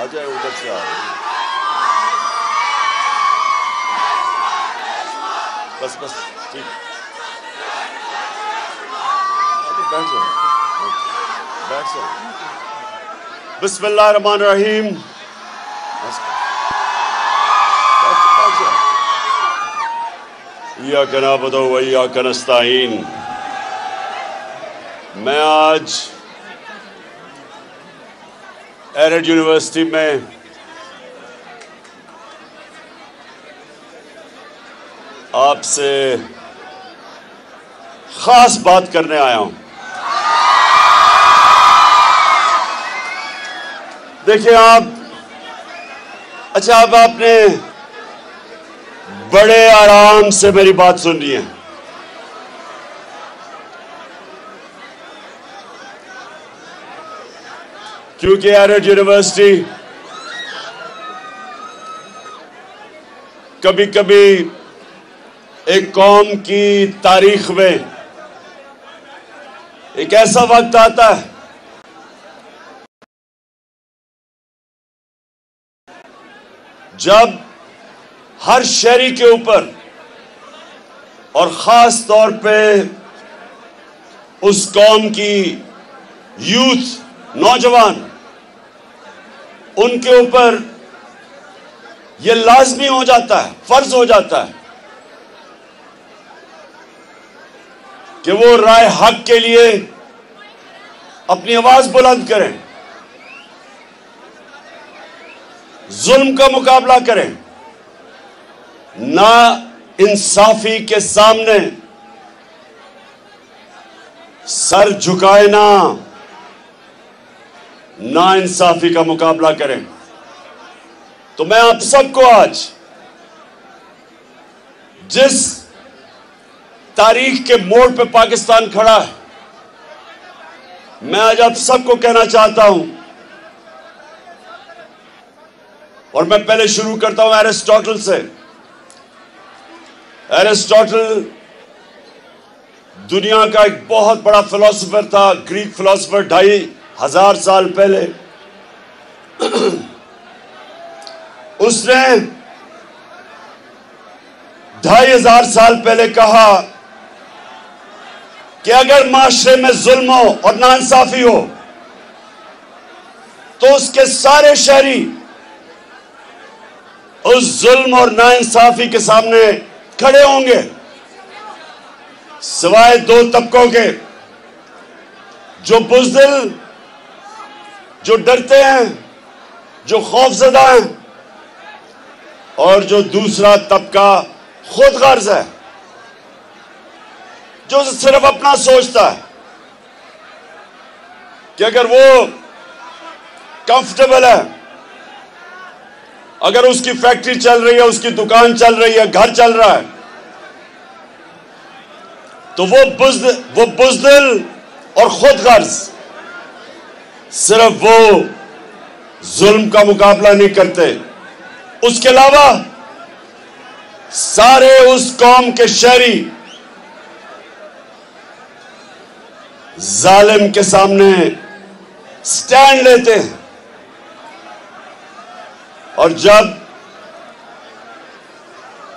आ जाए, उधर से आ रहे हैं। बस बस ठीक, बैठ जाओ, बैठ जाओ। बिस्मिल्लाहिर्रहमानिर्रहीम। इय्याका नअबुदु व इय्याका नस्तईन। मैं आज एरेड यूनिवर्सिटी में आपसे खास बात करने आया हूं। देखिए आप, अच्छा अब आपने बड़े आराम से मेरी बात सुननी है। क्योंकि एरेड यूनिवर्सिटी कभी कभी एक कौम की तारीख में एक ऐसा वक्त आता है जब हर शहरी के ऊपर और खास तौर पे उस कौम की यूथ, नौजवान, उनके ऊपर यह लाजमी हो जाता है, फर्ज हो जाता है कि वो राय हक के लिए अपनी आवाज बुलंद करें, जुल्म का मुकाबला करें, ना इंसाफी के सामने सर झुकाए, ना इंसाफी का मुकाबला करें। तो मैं आप सबको आज जिस तारीख के मोड़ पे पाकिस्तान खड़ा है, मैं आज आप सबको कहना चाहता हूं, और मैं पहले शुरू करता हूं एरिस्टोटल से। एरिस्टोटल दुनिया का एक बहुत बड़ा फिलोसोफर था, ग्रीक फिलोसोफर, 2500 साल पहले। उसने 2500 साल पहले कहा कि अगर माशरे में जुल्म हो और नाइंसाफी हो तो उसके सारे शहरी उस जुल्म और नाइंसाफी के सामने खड़े होंगे, सिवाय दो तबकों के, जो बुज़दिल, जो डरते हैं, जो खौफजदा हैं, और जो दूसरा तबका खुदगर्ज है, जो सिर्फ अपना सोचता है कि अगर वो कंफर्टेबल है, अगर उसकी फैक्ट्री चल रही है, उसकी दुकान चल रही है, घर चल रहा है, तो वो बुज़दिल और खुदगर्ज, सिर्फ वो जुल्म का मुकाबला नहीं करते, उसके अलावा सारे उस कौम के शहरी जालिम के सामने स्टैंड लेते हैं। और जब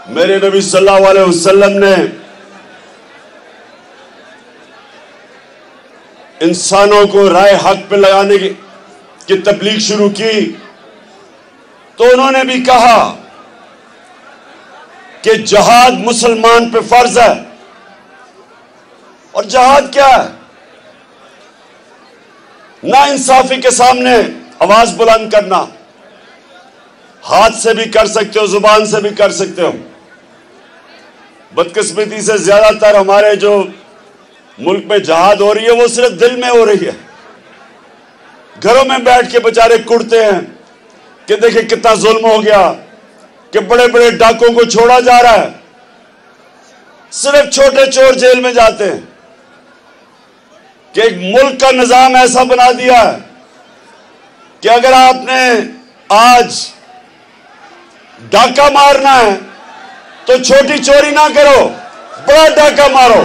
मेरे नबी सल्लल्लाहु अलैहि वसल्लम ने इंसानों को राय हक पे लगाने की तबलीग शुरू की, तो उन्होंने भी कहा कि जहाद मुसलमान पे फर्ज है। और जहाद क्या है? ना इंसाफी के सामने आवाज बुलंद करना। हाथ से भी कर सकते हो, जुबान से भी कर सकते हो। बदकिस्मती से ज्यादातर हमारे जो मुल्क में जहाद हो रही है वो सिर्फ दिल में हो रही है। घरों में बैठ के बेचारे कुड़ते हैं कि देखिए कितना जुल्म हो गया, कि बड़े बड़े डाकुओं को छोड़ा जा रहा है, सिर्फ छोटे चोर जेल में जाते हैं। कि एक मुल्क का निजाम ऐसा बना दिया है कि अगर आपने आज डाका मारना है तो छोटी चोरी ना करो, बड़ा डाका मारो।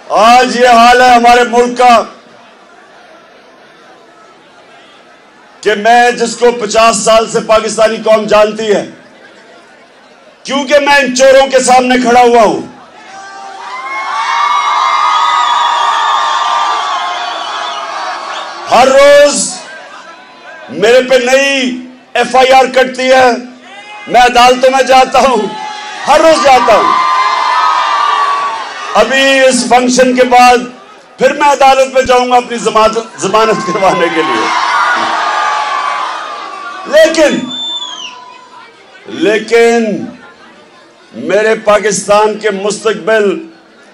आज ये हाल है हमारे मुल्क का कि मैं जिसको 50 साल से पाकिस्तानी कौम जानती है, क्योंकि मैं इन चोरों के सामने खड़ा हुआ हूं। हर रोज मेरे पे नई FIR कटती है, मैं अदालतों में जाता हूं, हर रोज जाता हूं। अभी इस फंक्शन के बाद फिर मैं अदालत में जाऊंगा अपनी जमानत करवाने के लिए। लेकिन मेरे पाकिस्तान के मुस्तकबिल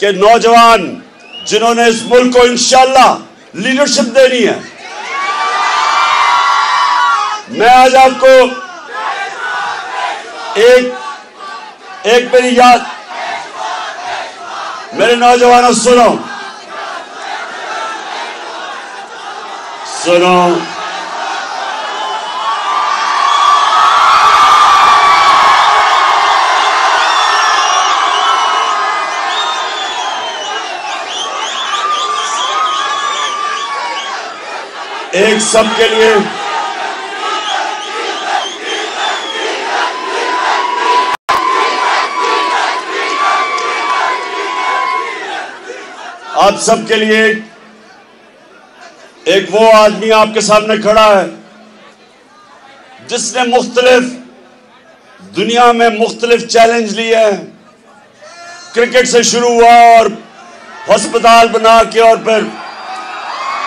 के नौजवान जिन्होंने इस मुल्क को इंशाअल्लाह लीडरशिप देनी है, मैं आज आपको एक मेरी याद, मेरे नौजवानों सुनो, एक सबके लिए आप सबके लिए एक वो आदमी आपके सामने खड़ा है जिसने दुनिया में मुख्तलिफ चैलेंज लिए हैं। क्रिकेट से शुरू हुआ और अस्पताल बना के और फिर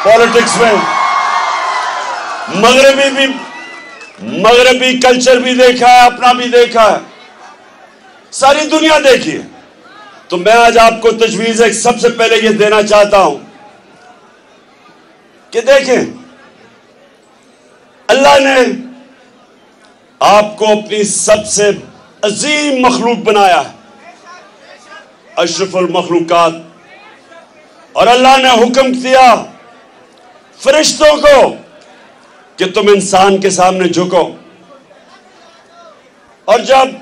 पॉलिटिक्स में मगरबी कल्चर भी देखा है, अपना भी देखा है, सारी दुनिया देखी है। तो मैं आज आपको तजवीज़ एक सबसे पहले ये देना चाहता हूं कि देखें, अल्लाह ने आपको अपनी सबसे अजीम मखलूक बनाया है, अशरफुल मखलूकात, और अल्लाह ने हुक्म दिया फरिश्तों को कि तुम इंसान के सामने झुको। और जब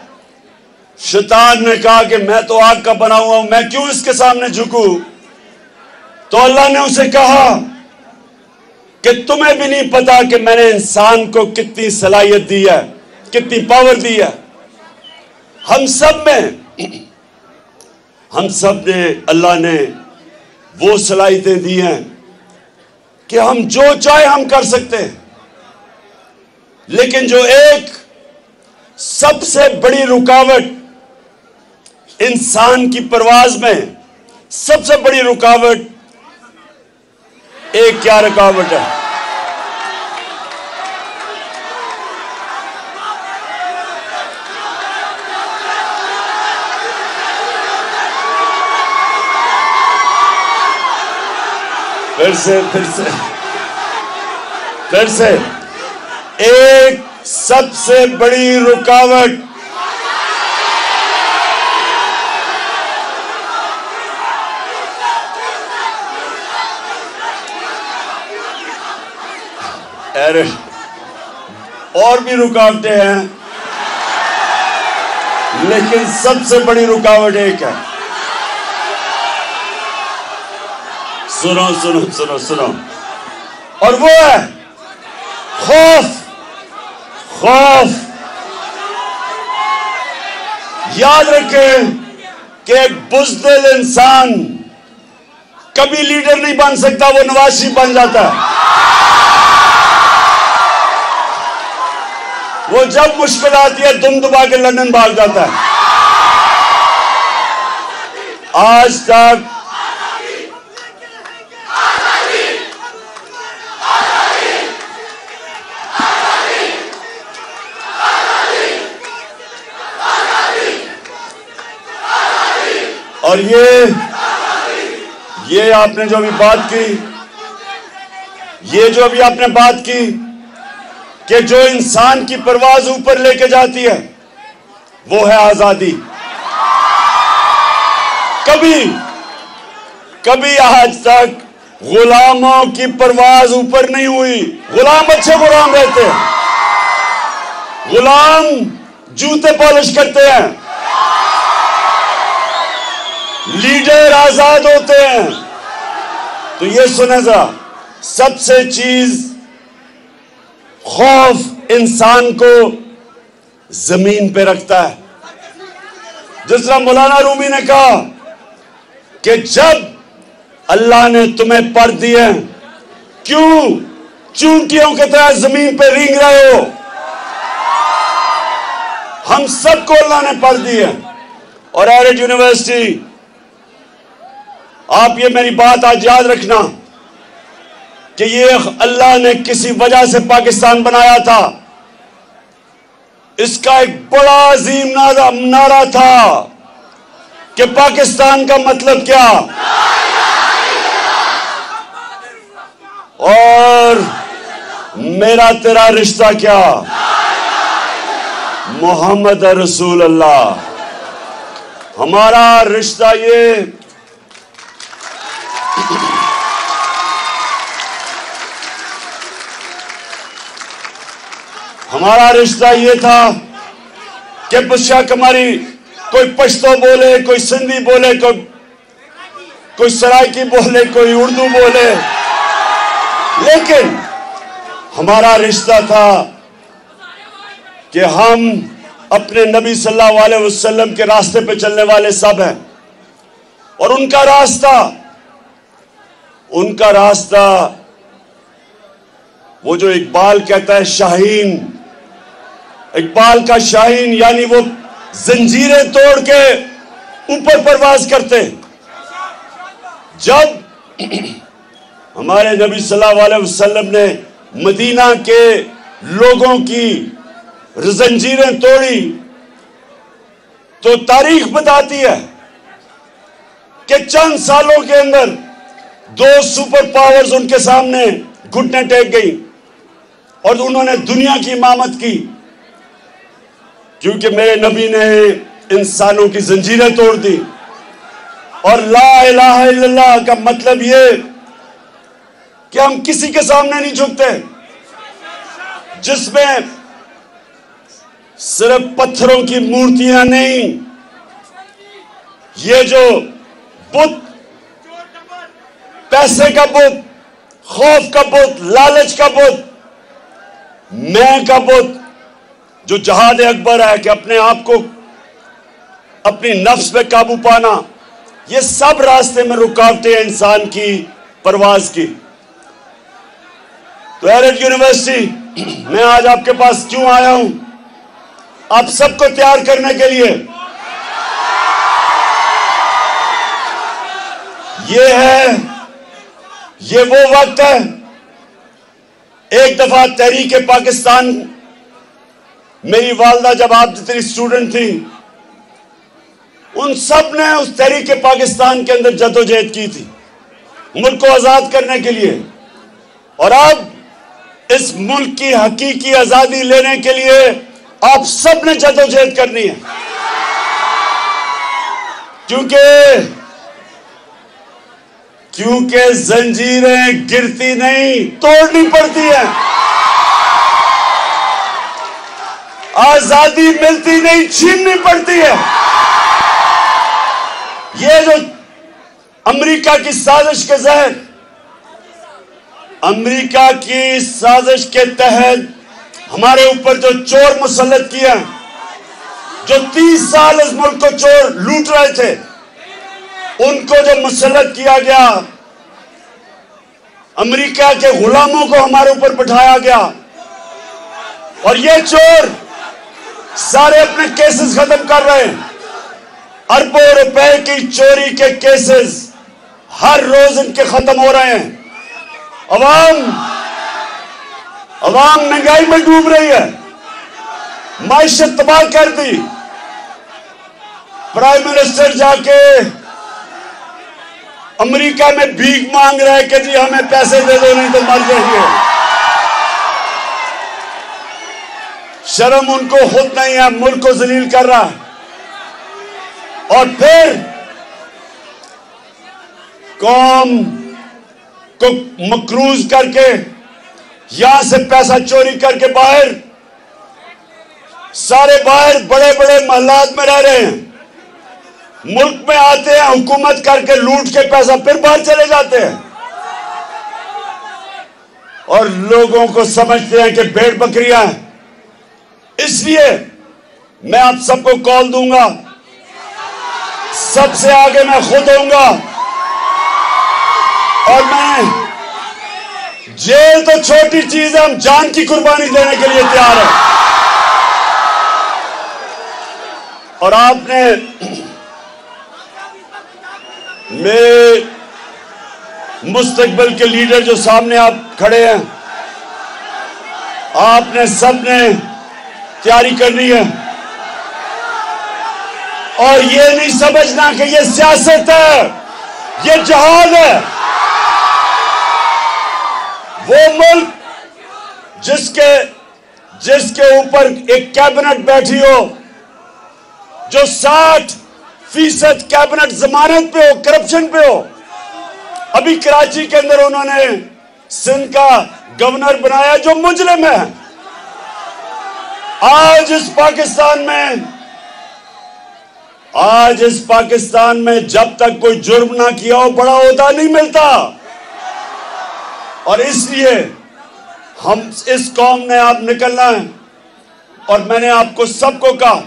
शैतान ने कहा कि मैं तो आग का बना हुआ हूं, मैं क्यों इसके सामने झुकूं, तो अल्लाह ने उसे कहा कि तुम्हें भी नहीं पता कि मैंने इंसान को कितनी सलाहियत दी है, कितनी पावर दी है। हम सब ने अल्लाह ने वो सलाहियतें दी हैं कि हम जो चाहे हम कर सकते हैं, लेकिन जो एक सबसे बड़ी रुकावट इंसान की परवाज में, सबसे बड़ी रुकावट, एक क्या रुकावट है? फिर से एक सबसे बड़ी रुकावट और भी रुकावटें हैं, लेकिन सबसे बड़ी रुकावट एक है। सुनो सुनो सुनो सुनो, और वो है खौफ। याद रखें कि एक बुज़दिल इंसान कभी लीडर नहीं बन सकता, वो नवाज शरीफ बन जाता है। वो जब मुश्किल आती है दुम दुबा के लंदन भाग जाता है। आज तक और ये आपने जो अभी बात की, ये जो अभी आपने बात की कि जो इंसान की परवाज ऊपर लेके जाती है वो है आजादी। कभी आज तक गुलामों की परवाज ऊपर नहीं हुई। गुलाम अच्छे गुलाम रहते हैं, गुलाम जूते पॉलिश करते हैं, लीडर आजाद होते हैं। तो ये सुने जरा, सबसे चीज खौफ इंसान को जमीन पे रखता है। जिस तरह मौलाना रूमी ने कहा कि जब अल्लाह ने तुम्हें पर दिए, क्यों चूंटियों की तरह जमीन पे रेंग रहे हो? हम सबको अल्लाह ने पर दिए। और एरिड यूनिवर्सिटी, आप ये मेरी बात आज याद रखना कि ये अल्लाह ने किसी वजह से पाकिस्तान बनाया था। इसका एक बड़ा अजीम नारा था कि पाकिस्तान का मतलब क्या, और मेरा तेरा रिश्ता क्या, मोहम्मद रसूल अल्लाह। हमारा रिश्ता ये था कि बेशक हमारी कोई पश्तो बोले, कोई सिंधी बोले, कोई सराइकी बोले, कोई उर्दू बोले, लेकिन हमारा रिश्ता था कि हम अपने नबी सल्लल्लाहु अलैहि वसल्लम के रास्ते पे चलने वाले सब हैं। और उनका रास्ता वो जो इकबाल कहता है शाहीन, इकबाल का शाहीन यानी वो जंजीरें तोड़ के ऊपर परवाज करते। जब हमारे नबी सल्लल्लाहु अलैहि वसल्लम ने मदीना के लोगों की जंजीरें तोड़ी, तो तारीख बताती है कि चंद सालों के अंदर 2 सुपर पावर्स उनके सामने घुटने टेक गई और उन्होंने दुनिया की इमामत की, क्योंकि मेरे नबी ने इंसानों की जंजीरें तोड़ दी। और ला इलाहा इल्लल्लाह का मतलब ये कि हम किसी के सामने नहीं झुकते, जिसमें सिर्फ पत्थरों की मूर्तियां नहीं, ये जो बुत, पैसे का बुत, खौफ का बुत, लालच का बुत, मैं का बुत, जो जहाद अकबर है कि अपने आप को, अपनी नफ्स पे काबू पाना, ये सब रास्ते में रुकावटें हैं इंसान की परवाज की। तो एरिड यूनिवर्सिटी, मैं आज आपके पास क्यों आया हूं? आप सबको तैयार करने के लिए। ये वो वक्त है, एक दफा तहरीक पाकिस्तान, मेरी वालदा जब आप जितनी स्टूडेंट थी, उन सब ने उस तहरीक पाकिस्तान के अंदर जद्दोजहद की थी मुल्क को आजाद करने के लिए। और अब इस मुल्क की हकीकी आजादी लेने के लिए आप सब ने जद्दोजहद करनी है, क्योंकि जंजीरें गिरती नहीं, तोड़नी पड़ती है। आजादी मिलती नहीं, छीननी पड़ती है। ये जो अमेरिका की साजिश के तहत, अमेरिका की साजिश के तहत हमारे ऊपर जो चोर मुसल्लत किया, जो 30 साल इस मुल्क को चोर लूट रहे थे, उनको जो मुसल्लत किया गया, अमेरिका के गुलामों को हमारे ऊपर बिठाया गया। और ये चोर सारे अपने केसेस खत्म कर रहे हैं। अरबों रुपए की चोरी के केसेस हर रोज इनके खत्म हो रहे हैं। अवाम महंगाई में डूब रही है, माइशत तबाह कर दी। प्राइम मिनिस्टर जाके अमेरिका में भीख मांग रहा है कि जी हमें पैसे दे दो नहीं तो मर जाएंगे। शर्म उनको खुद नहीं है, मुल्क को जलील कर रहा है। और फिर कौम को मकरूज करके यहां से पैसा चोरी करके सारे बाहर बड़े बड़े महलात में रह रहे हैं। मुल्क में आते हैं, हुकूमत करके लूट के पैसा फिर बाहर चले जाते हैं और लोगों को समझते हैं कि भेड़ बकरियां हैं। इसलिए मैं आप सबको कॉल दूंगा, सबसे आगे मैं खुद होऊंगा और मैं जेल तो छोटी चीज है, हम जान की कुर्बानी देने के लिए तैयार हैं। और आपने मेरे मुस्तकबिल के लीडर जो सामने आप खड़े हैं, आपने सबने तैयारी करनी है और ये नहीं समझना कि ये सियासत है, ये जहाद है। वो मुल्क जिसके ऊपर एक कैबिनेट बैठी हो जो 60% कैबिनेट जमानत पे हो, करप्शन पे हो। अभी कराची के अंदर उन्होंने सिंध का गवर्नर बनाया जो मुजरिम है। आज इस पाकिस्तान में जब तक कोई जुर्म ना किया हो बड़ा ओहदा नहीं मिलता। और इसलिए हम इस कौम ने आप निकलना है और मैंने आपको सबको कहा,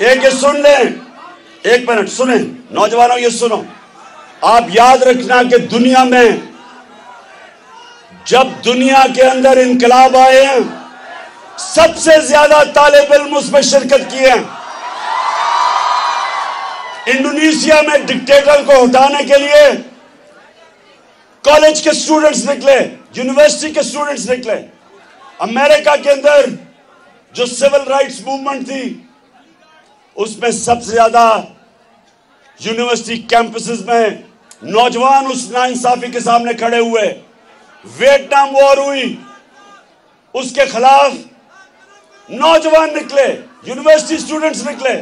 एक ये सुन लें, एक मिनट सुने नौजवानों, ये सुनो। आप याद रखना कि दुनिया में जब दुनिया के अंदर इनकलाब आए हैं, सबसे ज्यादा तालिब इल्म उसमें शिरकत किए हैं। इंडोनेशिया में डिक्टेटर को हटाने के लिए कॉलेज के स्टूडेंट्स निकले, यूनिवर्सिटी के स्टूडेंट्स निकले। अमेरिका के अंदर जो सिविल राइट्स मूवमेंट थी, उसमें सबसे ज्यादा यूनिवर्सिटी कैंपसेस में नौजवान उस नाइंसाफी के सामने खड़े हुए। वियतनाम वॉर हुई, उसके खिलाफ नौजवान निकले, यूनिवर्सिटी स्टूडेंट्स निकले।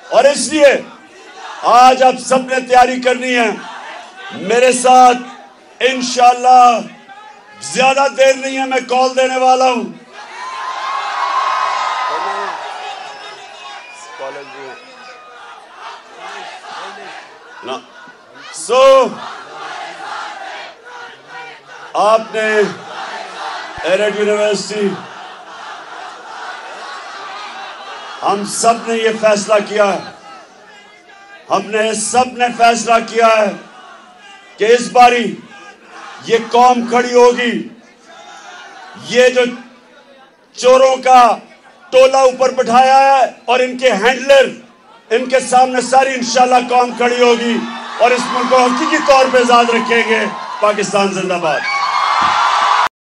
और इसलिए आज आप सबने तैयारी करनी है मेरे साथ। इंशाअल्लाह ज्यादा देर नहीं है, मैं कॉल देने वाला हूं। आपने एरेड यूनिवर्सिटी, हम सब ने ये फैसला किया है, हमने सब ने फैसला किया है कि इस बारी ये कौम खड़ी होगी। ये जो चोरों का टोला ऊपर बैठाया है और इनके हैंडलर, इनके सामने सारी इंशाल्लाह कौम खड़ी होगी और इस मुल्क को हकीकी तौर पे आजाद रखेंगे। पाकिस्तान जिंदाबाद।